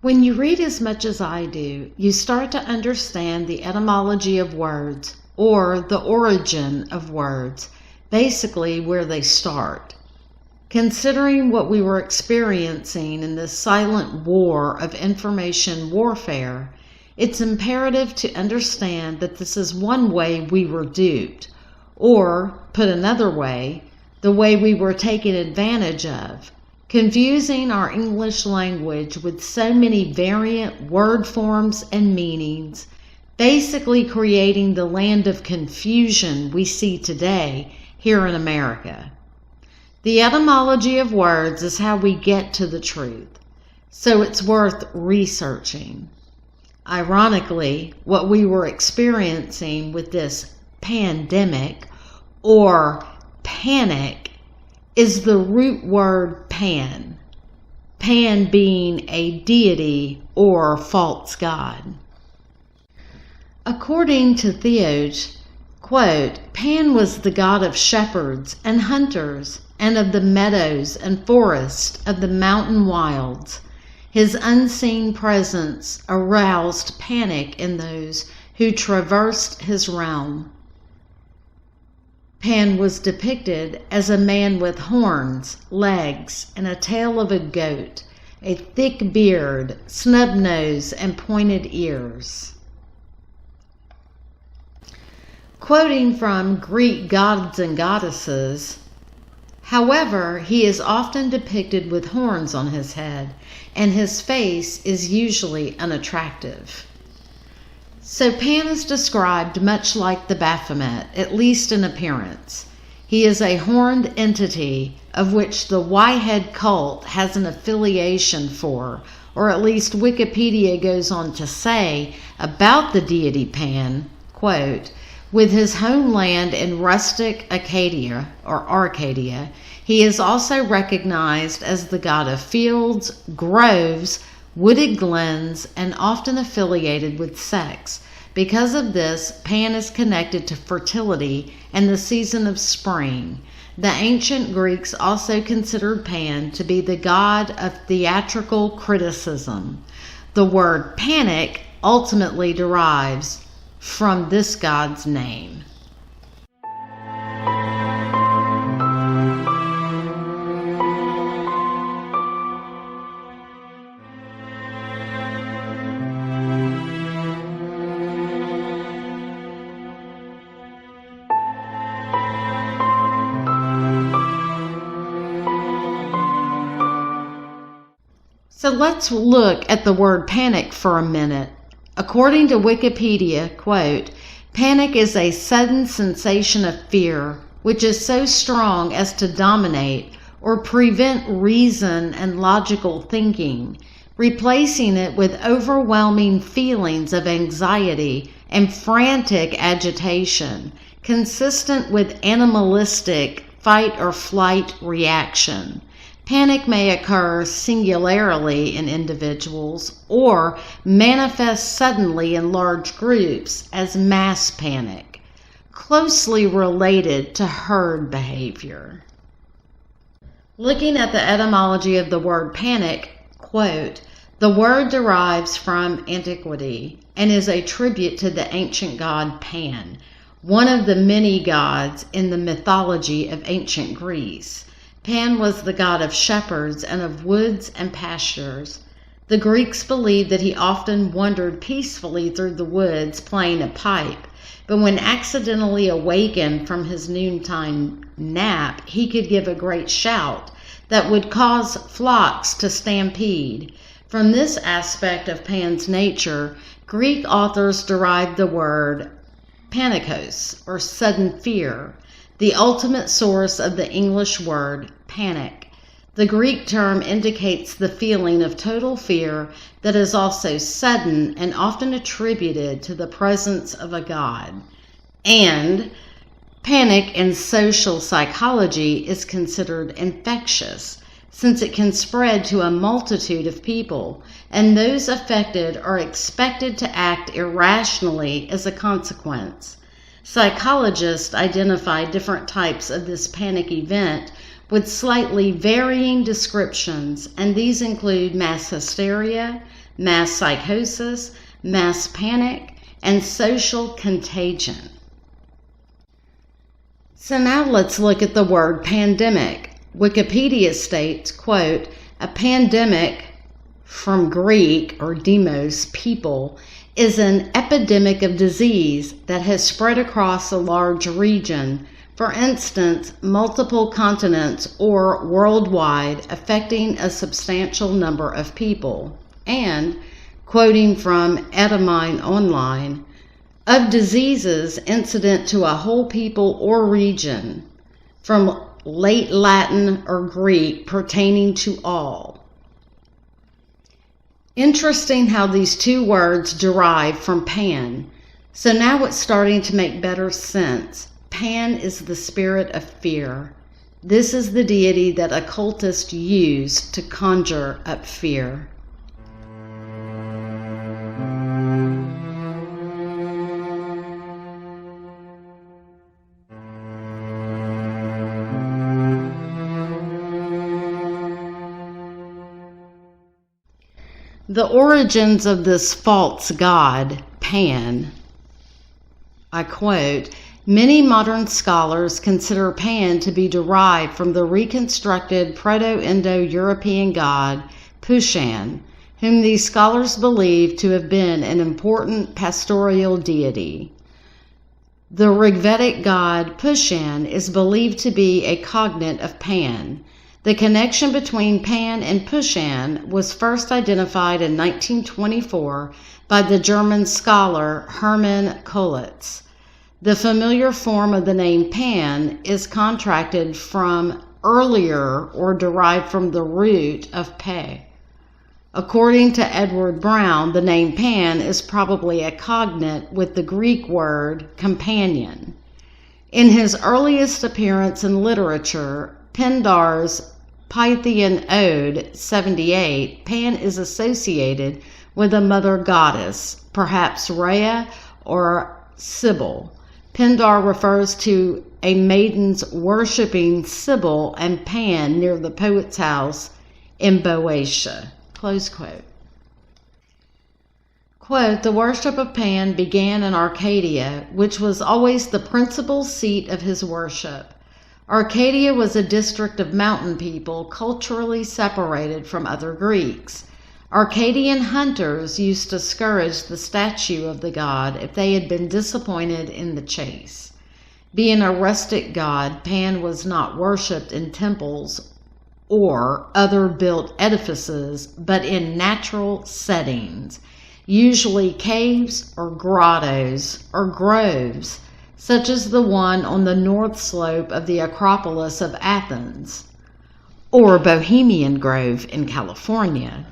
When you read as much as I do, you start to understand the etymology of words, or the origin of words, basically where they start. Considering what we were experiencing in this silent war of information warfare, it's imperative to understand that this is one way we were duped, or, put another way, the way we were taken advantage of, confusing our English language with so many variant word forms and meanings, basically creating the land of confusion we see today here in America. The etymology of words is how we get to the truth, so it's worth researching. Ironically, what we were experiencing with this pandemic or panic is the root word pan, Pan being a deity or false god. According to Theoge, quote, Pan was the god of shepherds and hunters and of the meadows and forests of the mountain wilds. His unseen presence aroused panic in those who traversed his realm. Pan was depicted as a man with horns, legs, and a tail of a goat, a thick beard, snub nose, and pointed ears. Quoting from Greek gods and goddesses, however, he is often depicted with horns on his head, and his face is usually unattractive. So Pan is described much like the Baphomet, at least in appearance. He is a horned entity of which the Whitehead cult has an affiliation for, or at least Wikipedia goes on to say about the deity Pan, quote, with his homeland in rustic Acadia, or Arcadia, he is also recognized as the god of fields, groves, wooded glens, and often affiliated with sex. Because of this, Pan is connected to fertility and the season of spring. The ancient Greeks also considered Pan to be the god of theatrical criticism. The word panic ultimately derives from this god's name. So let's look at the word panic for a minute. According to Wikipedia, quote, panic is a sudden sensation of fear, which is so strong as to dominate or prevent reason and logical thinking, replacing it with overwhelming feelings of anxiety and frantic agitation, consistent with animalistic fight or flight reaction. Panic may occur singularly in individuals or manifest suddenly in large groups as mass panic, closely related to herd behavior. Looking at the etymology of the word panic, quote, the word derives from antiquity and is a tribute to the ancient god Pan, one of the many gods in the mythology of ancient Greece. Pan was the god of shepherds and of woods and pastures. The Greeks believed that he often wandered peacefully through the woods playing a pipe, but when accidentally awakened from his noontime nap, he could give a great shout that would cause flocks to stampede. From this aspect of Pan's nature, Greek authors derived the word panikos, or sudden fear, the ultimate source of the English word panic. The Greek term indicates the feeling of total fear that is also sudden and often attributed to the presence of a god. And panic in social psychology is considered infectious, since it can spread to a multitude of people, and those affected are expected to act irrationally as a consequence. Psychologists identify different types of this panic event with slightly varying descriptions, and these include mass hysteria, mass psychosis, mass panic, and social contagion. So now let's look at the word pandemic. Wikipedia states, quote, "A pandemic, from Greek or demos, people, is an epidemic of disease that has spread across a large region, for instance, multiple continents or worldwide, affecting a substantial number of people." And, quoting from Etymology Online, "of diseases incident to a whole people or region, from late Latin or Greek, pertaining to all." Interesting how these two words derive from Pan. So now it's starting to make better sense. Pan is the spirit of fear. This is the deity that occultists use to conjure up fear. The origins of this false god, Pan, I quote, "Many modern scholars consider Pan to be derived from the reconstructed Proto-Indo-European god, Pushan, whom these scholars believe to have been an important pastoral deity. The Rigvedic god Pushan is believed to be a cognate of Pan. The connection between Pan and Pushan was first identified in 1924 by the German scholar Hermann Kollitz. The familiar form of the name Pan is contracted from earlier or derived from the root of pe. According to Edward Brown, the name Pan is probably a cognate with the Greek word companion. In his earliest appearance in literature, Pindar's Pythian Ode 78, Pan is associated with a mother goddess, perhaps Rhea or Sibyl. Pindar refers to a maiden's worshipping Sibyl and Pan near the poet's house in Boeotia." Close quote. Quote, "The worship of Pan began in Arcadia, which was always the principal seat of his worship. Arcadia was a district of mountain people culturally separated from other Greeks. Arcadian hunters used to scourge the statue of the god if they had been disappointed in the chase. Being a rustic god, Pan was not worshipped in temples or other built edifices, but in natural settings, usually caves or grottos or groves, such as the one on the north slope of the Acropolis of Athens, or Bohemian Grove in California.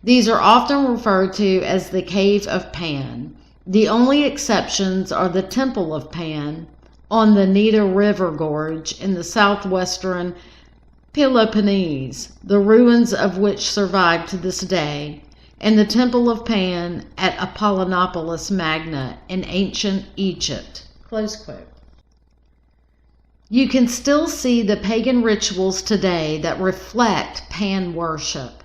These are often referred to as the Cave of Pan. The only exceptions are the Temple of Pan on the Nita River Gorge in the southwestern Peloponnese, the ruins of which survive to this day, and the Temple of Pan at Apollonopolis Magna in ancient Egypt." Close quote. You can still see the pagan rituals today that reflect Pan worship.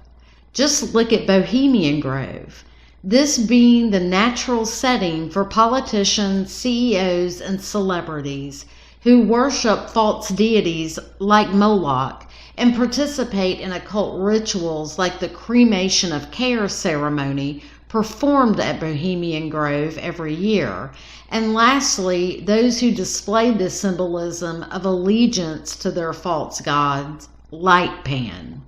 Just look at Bohemian Grove, this being the natural setting for politicians, CEOs, and celebrities who worship false deities like Moloch and participate in occult rituals like the cremation of care ceremony performed at Bohemian Grove every year. And lastly, those who display this symbolism of allegiance to their false gods, like Pan.